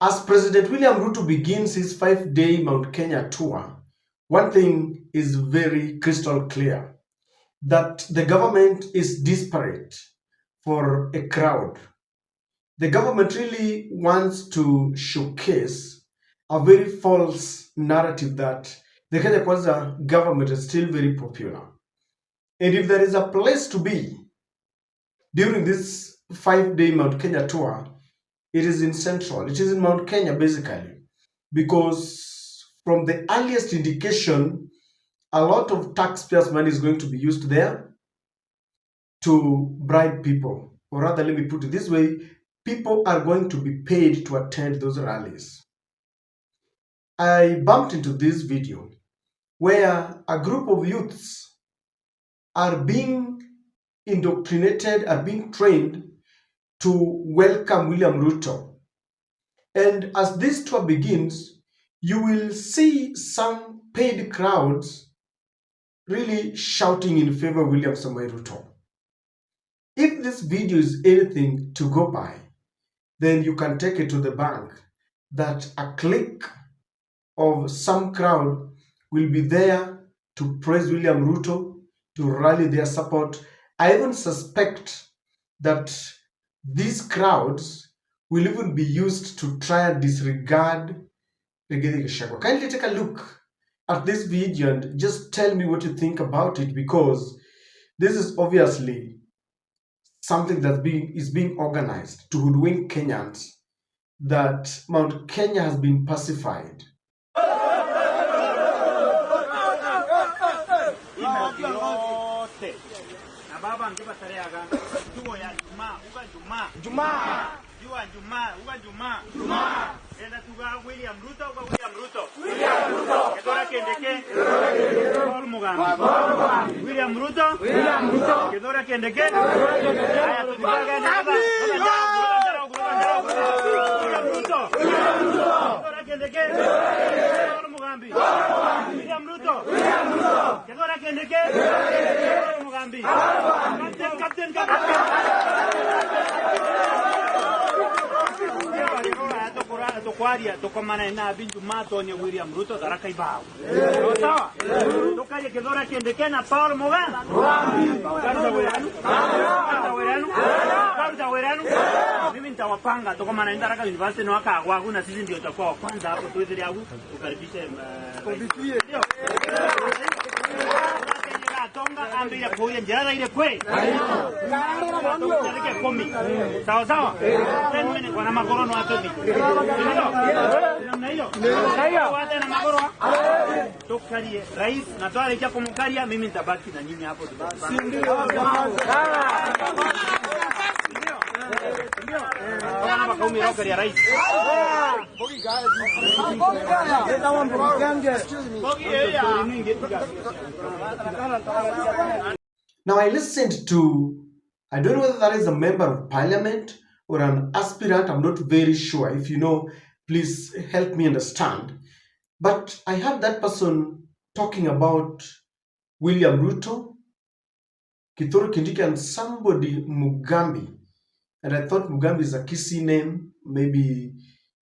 As President William Ruto begins his 5-day Mount Kenya tour, one thing is very crystal clear, that the government is desperate for a crowd. The government really wants to showcase a very false narrative that the Kenya Kwanza government is still very popular. And if there is a place to be during this 5-day Mount Kenya tour, it is in Central. It is in Mount Kenya, basically, because from the earliest indication, a lot of taxpayers' money is going to be used there to bribe people. Or rather, let me put it this way, people are going to be paid to attend those rallies. I bumped into this video where a group of youths are being indoctrinated, are being trained to welcome William Ruto. And as this tour begins, you will see some paid crowds really shouting in favor of William Samoei Ruto. If this video is anything to go by, then you can take it to the bank that a clique of some crowd will be there to praise William Ruto, to rally their support. I even suspect that these crowds will even be used to try and disregard Gachagua. Kindly take a look at this video and just tell me what you think about it, because this is obviously something that is being organized to hoodwink Kenyans, that Mount Kenya has been pacified. William Ruto. Kedora Kindiki. William Ruto. Kedora Kindiki. William Ruto. Kedora Kindiki. William Ruto. Kedora Kindiki. Captain. Tukwaria tukomana na bintu mato ni William Ruto daraka ibao. Sawa? Tukaje Kedora Kindiki na Paul Mogamba. Kabisa weranu. Mimi nitawapanga tukomana daraka university na Gachagua na sisi ndio tutakuwa wa kwanza hapo tuweze yangu tukaribishe Tonga ambia kuya njara ile kwe. Sawa. 10 minutes wana magoro no atobi. Ndio. Wata na magoro. Tokarie rais na twale cha kumkaria mimi nitabaki na nyinyi hapo. Ndio. Wana makaumi roka ya rais. Now I listened to, I don't know whether that is a member of parliament or an aspirant, I'm not very sure. If you know, please help me understand. But I heard that person talking about William Ruto, Kindiki, and somebody Mugambi. And I thought Mugambi is a Kisii name, maybe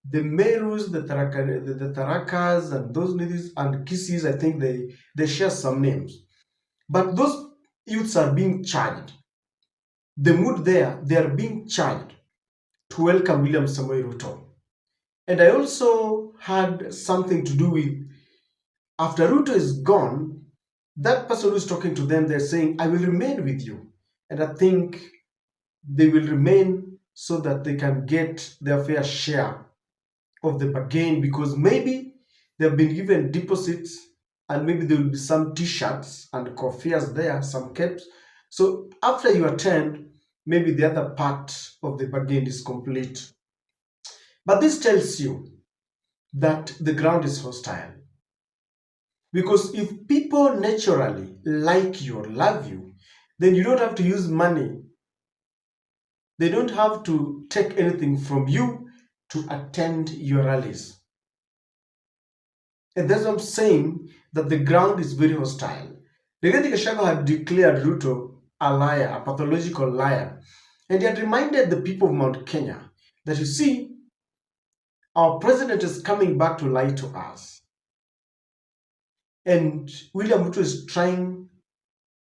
the Merus, the Tarakas, and those ladies, and Kisiis, I think they share some names. But those youths are being charged. The mood there, they are being charged to welcome William Samoei Ruto. And I also had something to do with, after Ruto is gone, that person who's talking to them, they're saying, I will remain with you. And I think they will remain so that they can get their fair share of the bargain, because maybe they've been given deposits and maybe there will be some t-shirts and koffias there, some caps. So after you attend, maybe the other part of the bargain is complete. But this tells you that the ground is hostile. Because if people naturally like you or love you, then you don't have to use money. They don't have to take anything from you to attend your rallies. And that's what I'm saying, that the ground is very hostile. Gachagua had declared Ruto a liar, a pathological liar. And he had reminded the people of Mount Kenya that, you see, Our president is coming back to lie to us. And William Ruto is trying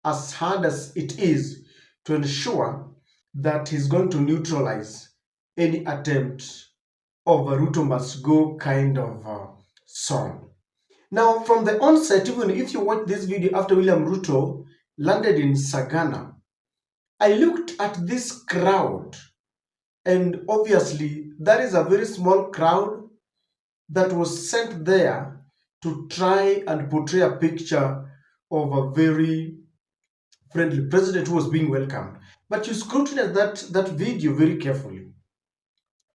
as hard as it is to ensure that he's going to neutralize any attempt of a Ruto must go kind of song. Now, from the onset, even if you watch this video after William Ruto landed in Sagana, I looked at this crowd, and obviously that is a very small crowd that was sent there to try and portray a picture of a very friendly president who was being welcomed. But you scrutinize that video very carefully.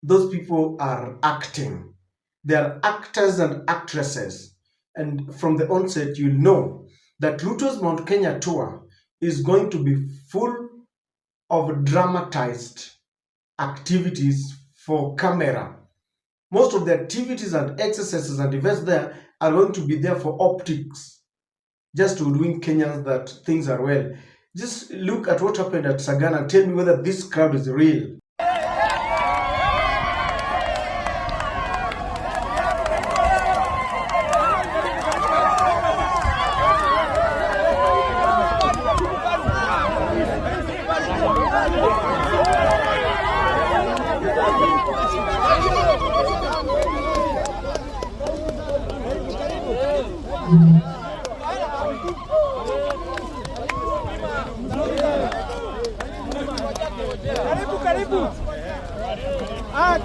Those people are acting. They are actors and actresses. And from the onset, you know that Ruto's Mount Kenya tour is going to be full of dramatized activities for camera. Most of the activities and exercises and events there are going to be there for optics, just to win Kenyans that things are well. Just look at what happened at Sagana and tell me whether this crowd is real.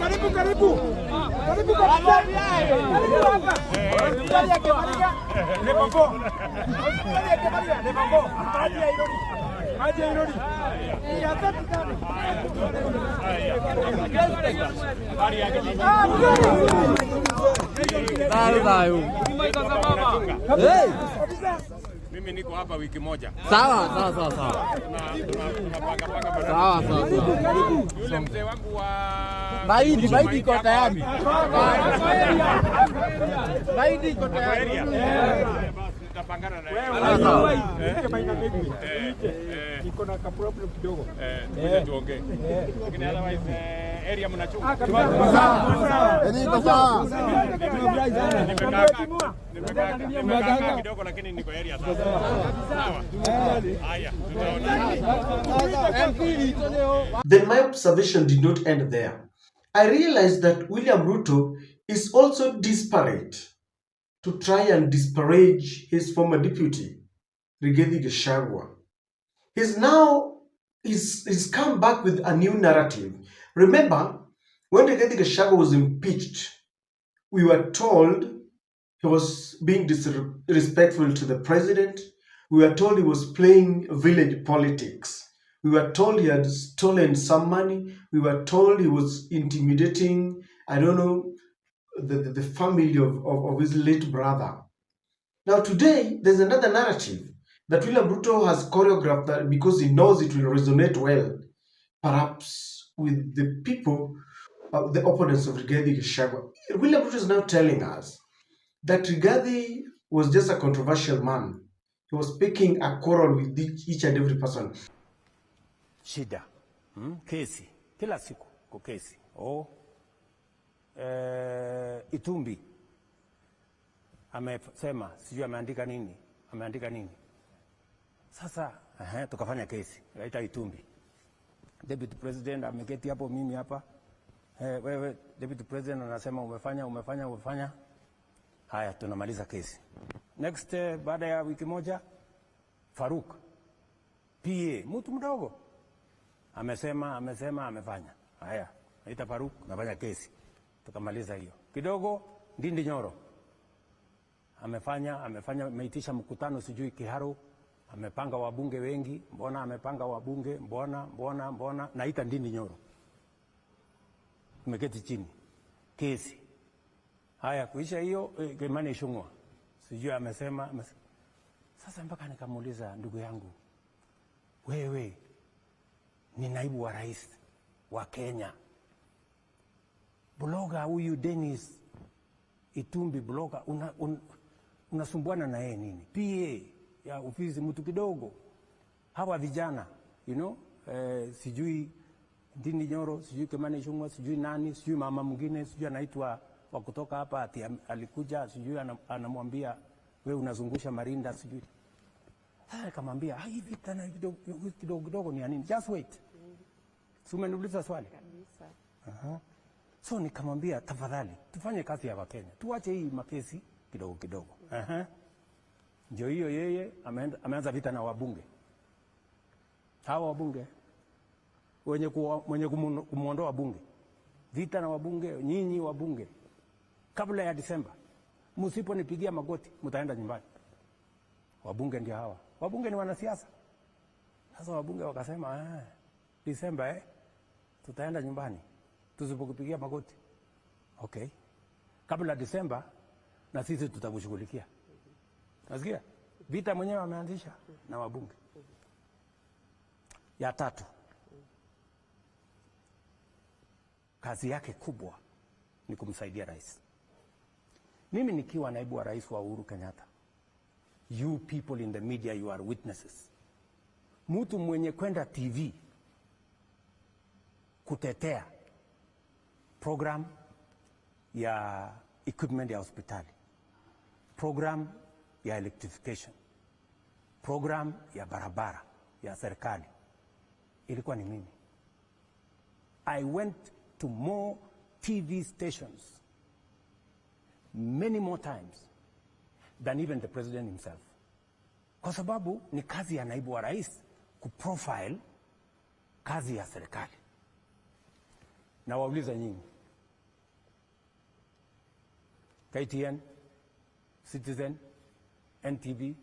Karibu. Karibu. Karibu kabisa. Karibu hapa. Hospitali ya Kimaria. Lepopo. Hospitali ya Kimaria. Lepopo. Maji ya Irodi. Ya tatu sana. Mimi niko hapa wiki moja. Sawa. Tunapanga. Yule mzee wangu wa Baidi iko tayari. Baidi iko tayari. Tutapangana na yeye. Niko na ka problem kidogo. Tuongee. Lakini otherwise area mnachunga. Niko sawa. Nimekaa kidogo lakini niko area sasa. Sawa. Haya, tutaona. Then my observation did not end there. I realized that William Ruto is also desperate to try and disparage his former deputy, Rigathi Gachagua. He's come back with a new narrative. Remember, when Rigathi Gachagua was impeached, we were told he was being disrespectful to the president. We were told he was playing village politics. We were told he had stolen some money. We were told he was intimidating, the family of his late brother. Now today, there's another narrative that William Ruto has choreographed that because he knows it will resonate well, perhaps with the people, the opponents of Rigathi Gachagua. William Ruto is now telling us that Rigathi was just a controversial man. He was picking a quarrel with each and every person. Shida. Kesi. Kila siku kwa kesi. Itumbi. Amesema, sijui ameandika nini. Sasa, tukafanya kesi. Laita Itumbi. Deputy President ameketi hapo, mimi hapa. Wewe, Deputy President anasema umefanya. Haya, tunamaliza kesi. Next, baada ya wiki moja, Faruk. PA, mtu mdogo. Amesema, amefanya. Haya, naita Faruk, nafanya kesi. Tukamaliza hiyo. Kidogo, Ndindi Nyoro. Amefanya, meitisha mkutano sijui Kiharu. Amepanga wabunge wengi. Mbona amepanga wabunge? Mbona. Naita Ndindi Nyoro. Tumeketi chini. Kesi. Haya, kuisha hiyo, Kimani Ichung'wah. Sijui amesema. Sasa mpaka nikamuuliza ndugu yangu, wewe ni naibu wa rais wa Kenya. Bloga huyu Dennis Itumbi bloga, unasumbuana na yeye nini? PA ya ofisi mtu kidogo. Hawa vijana, sijui Ndini Nyoro, sijui Kimani Ichung'wah, sijui nani, sijui mama mwingine, sijui anaitwa wa kutoka hapa ati alikuja, sijui anamwambia wewe unazungusha marinda, sijui. Sasa nikamwambia hii vita na kidogo kidogo ni nini? Just wait. Si umeniuliza swali? Kabisa. So nikamwambia tafadhali tufanye kazi ya Wakenya. Tuache hii makesi kidogo kidogo. Ndio hiyo yeye ameanza vita na wabunge. Hawa wabunge mwenye kumuondoa bunge. Vita na wabunge, nyinyi wabunge. Kabla ya Disemba, msiponipigia magoti, mtaenda nyumbani. Wabunge ndio hawa. Wabunge ni wanasiasa. Sasa wabunge wakasema, Disemba tutaenda nyumbani. Tusipokupigia magoti. Okay. Kabla Disemba na sisi tutakushughulikia. Nasikia? Vita mwenyewe ameanzisha na wabunge. Ya tatu. Kazi yake kubwa ni kumsaidia rais. Mimi nikiwa naibu wa rais wa Uhuru Kenyatta. You people in the media, you are witnesses. Mtu mwenye kwenda TV kutetea program ya equipment ya hospitali, program ya electrification, program ya barabara ya serikali, ilikuwa ni mimi. I went to more TV stations many more times than even the president himself. Kwa sababu ni kazi ya naibu wa rais kuprofile kazi ya serikali. Na wauliza nyinyi, KTN, Citizen, NTV,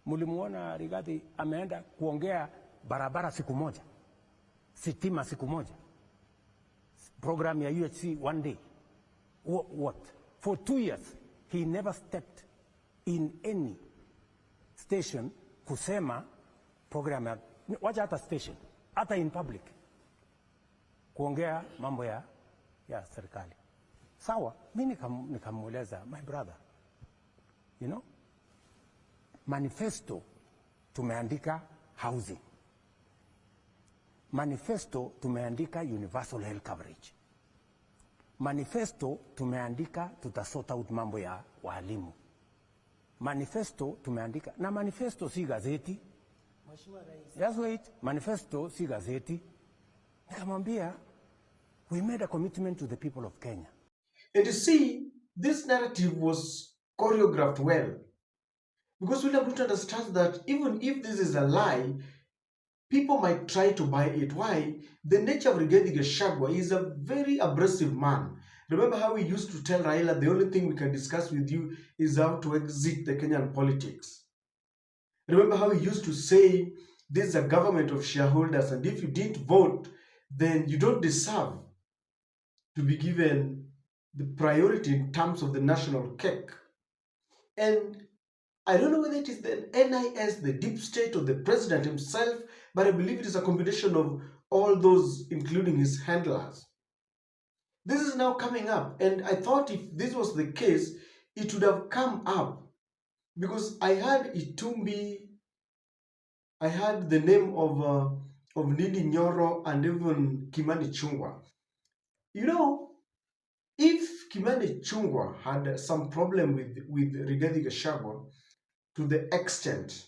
mulimuona Rigathi ameenda kuongea barabara siku moja, sitima siku moja, program ya UHC one day? What? For 2 years he never stepped in any station kusema program ya, wacha hata station, hata in public kuongea mambo ya serikali. Sawa, mimi nikamueleza, my brother, you know, manifesto tumeandika housing, manifesto tumeandika universal health coverage, manifesto tumeandika tutasort out mambo ya walimu, manifesto tumeandika, na manifesto si gazeti. Just wait, manifesto si gazeti. Nikamwambia, we made a commitment to the people of Kenya. And you see, this narrative was choreographed well. Because William Ruto understands that even if this is a lie, people might try to buy it. Why? The nature of Rigathi Gachagua is a very abrasive man. Remember how we used to tell Raila, the only thing we can discuss with you is how to exit the Kenyan politics. Remember how he used to say, this is a government of shareholders, and if you didn't vote, then you don't deserve to be given the priority in terms of the national cake. And I don't know whether it is the NIS, the deep state, or the president himself, but I believe it is a combination of all those, including his handlers. This is now coming up, and I thought if this was the case, it would have come up, because I had Itumbi, I had the name of Ndini Nyoro and even Kimani Ichung'wah. You know, if Kimani Ichung'wah had some problem with Rigathi Gachagua to the extent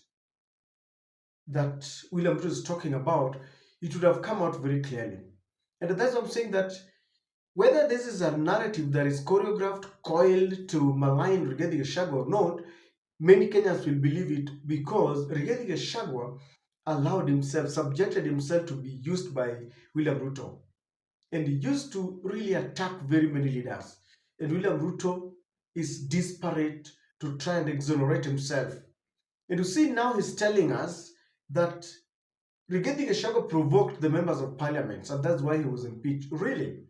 that William Ruto is talking about, it would have come out very clearly. And that's what I'm saying, that whether this is a narrative that is choreographed, coiled to malign Rigathi Gachagua or not, many Kenyans will believe it, because Rigathi Gachagua allowed himself, subjected himself to be used by William Ruto. And he used to really attack very many leaders. And William Ruto is desperate to try and exonerate himself. And you see, now he's telling us that Rigathi Gachagua provoked the members of parliament, and that's why he was impeached. Really?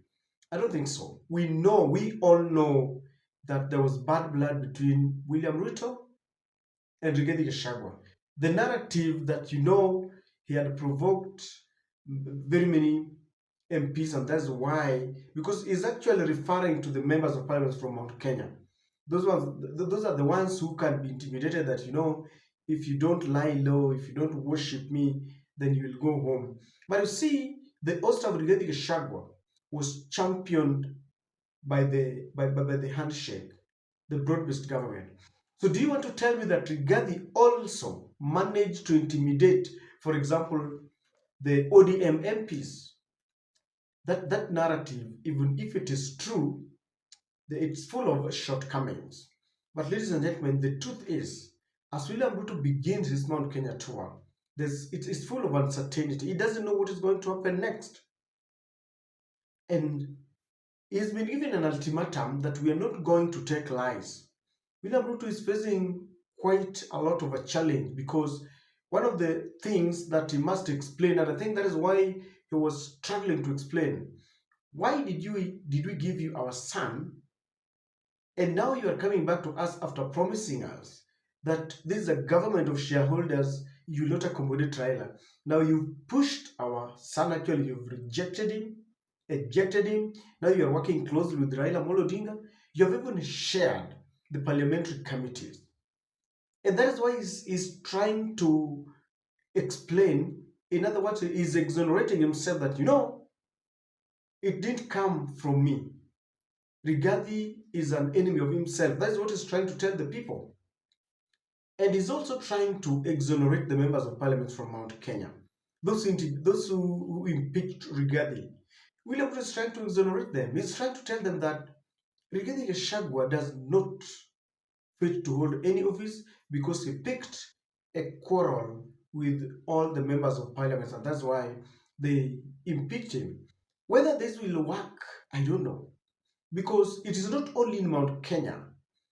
I don't think so. We all know that there was bad blood between William Ruto and Rigathi Gachagua. The narrative that, you know, he had provoked very many MPs, and that's why, because he's actually referring to the members of parliament from Mount Kenya. Those are the ones who can be intimidated, that, you know, if you don't lie low, if you don't worship me, then you will go home. But you see, the host of Rigathi Gachagua was championed by the handshake, the broad-based government. So do you want to tell me that Rigathi also managed to intimidate, for example, the ODM MPs? That narrative, even if it is true, it's full of shortcomings. But ladies and gentlemen, the truth is, as William Ruto begins his Mount Kenya tour, it is full of uncertainty. He doesn't know what is going to happen next. And he's been given an ultimatum that we are not going to take lies. William Ruto is facing quite a lot of a challenge, because one of the things that he must explain, and I think that is why he was struggling to explain, why did we give you our son, and now you are coming back to us after promising us that this is a government of shareholders, you will not accommodate Raila. Now you've pushed our son, actually you've rejected him, ejected him. Now you are working closely with Raila Amolo Odinga. You have even shared the parliamentary committees. And that is why he's trying to explain. In other words, he's exonerating himself that, it didn't come from me. Rigathi is an enemy of himself. That's what he's trying to tell the people. And he's also trying to exonerate the members of parliament from Mount Kenya. Those who impeached Rigathi. William Ruto is trying to exonerate them. He's trying to tell them that Rigathi Gachagua does not fit to hold any office because he picked a quarrel with all the members of parliament, and that's why they impeached him. Whether this will work, I don't know. Because it is not only in Mount Kenya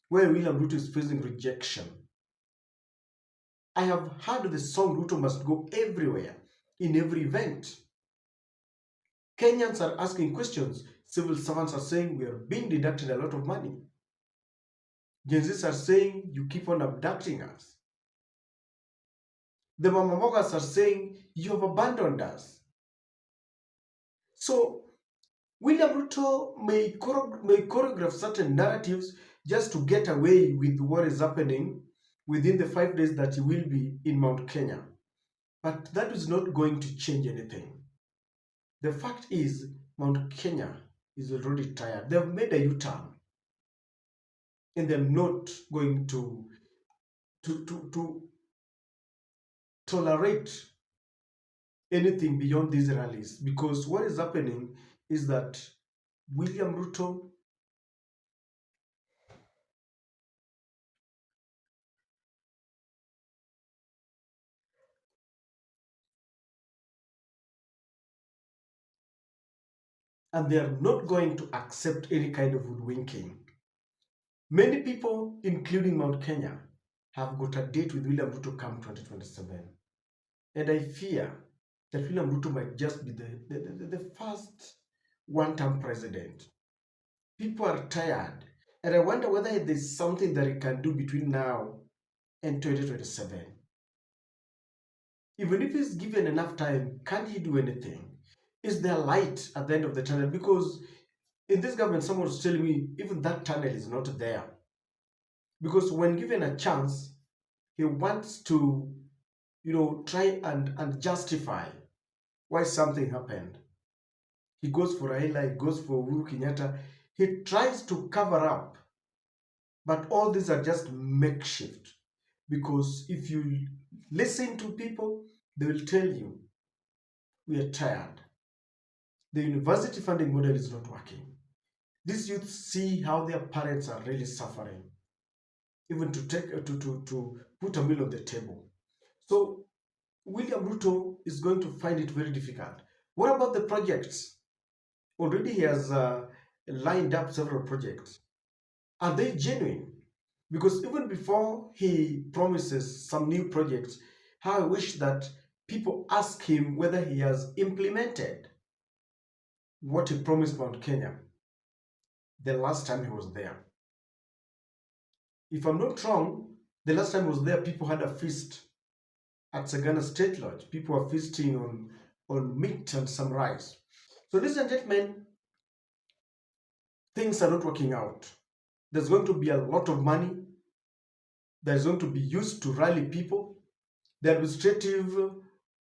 where William Ruto is facing rejection. I have heard the song Ruto must go everywhere, in every event. Kenyans are asking questions. Civil servants are saying we are being deducted a lot of money. Gen Zs are saying you keep on abducting us. The Mamamogas are saying you have abandoned us. So William Ruto may choreograph certain narratives just to get away with what is happening within the 5 days that he will be in Mount Kenya. But that is not going to change anything. The fact is, Mount Kenya is already tired. They have made a U-turn. And they're not going to tolerate anything beyond these rallies, because what is happening is that William Ruto and they are not going to accept any kind of hoodwinking. Many people, including Mount Kenya, have got a date with William Ruto come 2027. And I fear that William Ruto might just be the first one-term president. People are tired. And I wonder whether there's something that he can do between now and 2027. Even if he's given enough time, can't he do anything? Is there light at the end of the tunnel? Because in this government, someone was telling me even that tunnel is not there. Because when given a chance, he wants to, try and justify why something happened. He goes for Raila, he goes for Uhuru Kenyatta. He tries to cover up. But all these are just makeshift. Because if you listen to people, they will tell you, we are tired. The university funding model is not working. These youth see how their parents are really suffering, even to put a meal on the table. So William Ruto is going to find it very difficult. What about the projects? Already he has lined up several projects. Are they genuine? Because even before he promises some new projects, how I wish that people ask him whether he has implemented what he promised Mount Kenya the last time he was there. If I'm not wrong, the last time he was there, people had a feast at Sagana State Lodge. People were feasting on meat and some rice. So ladies and gentlemen, things are not working out. There's going to be a lot of money that is going to be used to rally people. The administrative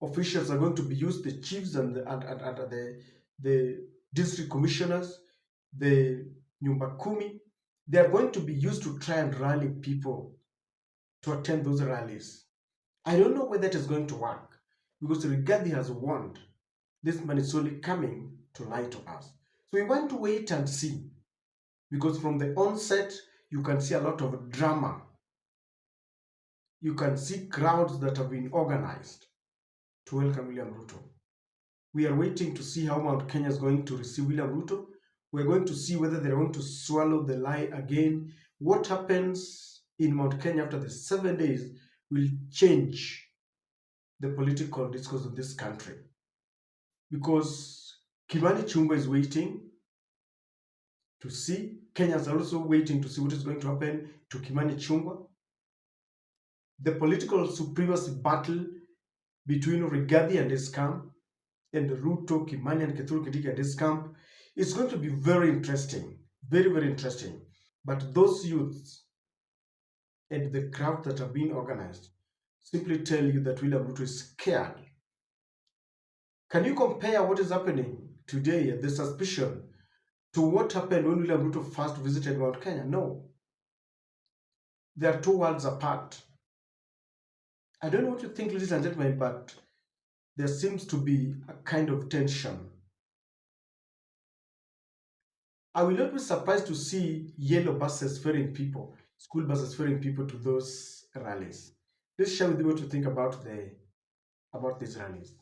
officials are going to be used, the chiefs and the district commissioners, the Nyumba Kumi, they are going to be used to try and rally people to attend those rallies. I don't know whether it is going to work, because Rigathi has warned this man is only coming to lie to us. So we want to wait and see, because from the onset, you can see a lot of drama. You can see crowds that have been organized to welcome William Ruto. We are waiting to see how Mount Kenya is going to receive William Ruto. We're going to see whether they're going to swallow the lie again. What happens in Mount Kenya after the 7 days will change the political discourse of this country. Because Kimani Chungwa is waiting to see. Kenyans are also waiting to see what is going to happen to Kimani Chungwa. The political supremacy battle between Rigathi and his camp and Ruto, Kimani and Kindiki and his camp is going to be very interesting. Very, very interesting. But those youths and the crowd that have been organized simply tell you that William Ruto is scared. Can you compare what is happening today, the suspicion, to what happened when William Ruto first visited Mount Kenya? No. They are 2 worlds apart. I don't know what you think, ladies and gentlemen, but there seems to be a kind of tension. I will not be surprised to see yellow buses ferrying people, school buses ferrying people to those rallies. Let's share with you what you think about these rallies.